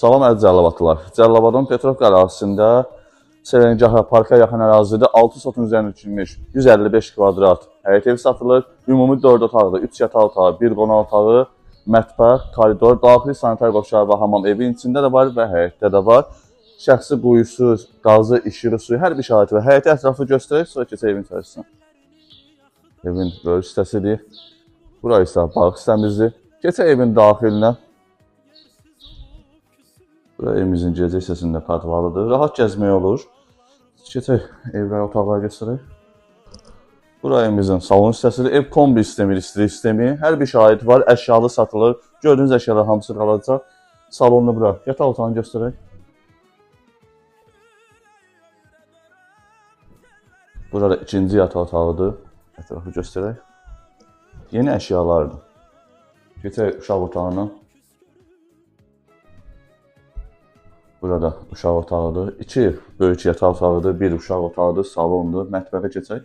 Salam əziz Cəlilabadlılar. Cəlilabadın Petrovka ərazisində Serengahə parka yaxın ərazidə 6 sotun üzərində tikilmiş 155 kvadrat həyət evi satılır. Ümumi 4 otaqlı, 3 yataq otağı, 1 qonaq otağı, mətbəx, koridor, daxili sanitar qovşağı və hamam evin içində də var və həyətdə də var. Şəxsi quyusu, qazı, işığı, suyu, hər bir şərait var. Həyəti ətrafı göstərək, sonra keçək evin içərisinə. Evin böyük hissəsidir. Burası isə bağ hissəmizdir. Keçək evin daxilinə. Bura evimizin gecə hissəsində padvalıdır. Rahat gəzmək olur. Keçək evlər, otaqlara göstərək. Bura evimizin salon hissəsidir. Ev kombi sistemi, istiri sistemi. Hər bir şərait var. Əşyalı satılır. Gördüyünüz əşyalar hamısı qalacaq. Salonunu bura. Yataq otağını göstərək. Burada ikinci yataq otağıdır. Ətrafı göstərək. Yeni əşyalardır. Keçək uşaq otağına. Burada uşaq otağıdır. 2 böyük yataq otağıdır, 1 uşaq otağıdır, salondur. Mətbəxə keçək.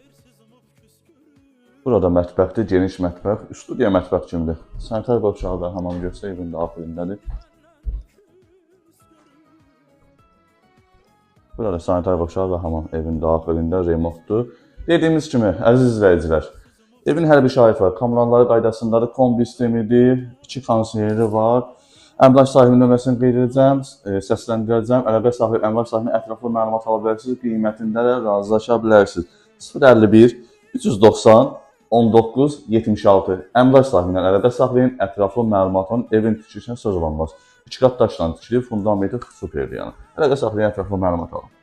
Burada mətbəxdir, geniş mətbəx. Studiya mətbəx kimidir. Sanitar qovşağı da hamam göstərək evin daxilindədir. Burada sanitar qovşağı və hamam evin daxilində remontdur. Dediyimiz kimi, əziz izləyicilər, evin hər bir şərait var. Kommunalları qaydasındadır, kombi sistemidir, 2 konsiyeri var. Əmlak sahibinin nömrəsini qeyd edəcəm, səsləndirəcəm. Əlaqə sahibi, əmlak sahibinin ətraflı məlumat ala bilərsiniz, qiymətində də razılaşa bilərsiniz. 051 390 19 76. Əmlak sahibindən əlaqə saxlayın, ətraflı məlumatın evin tikilişinə söz olanmaz. 2 qat daşla tikilib, fundamenti superdir yəni. Əlaqə saxlayın, ətraflı məlumat alın.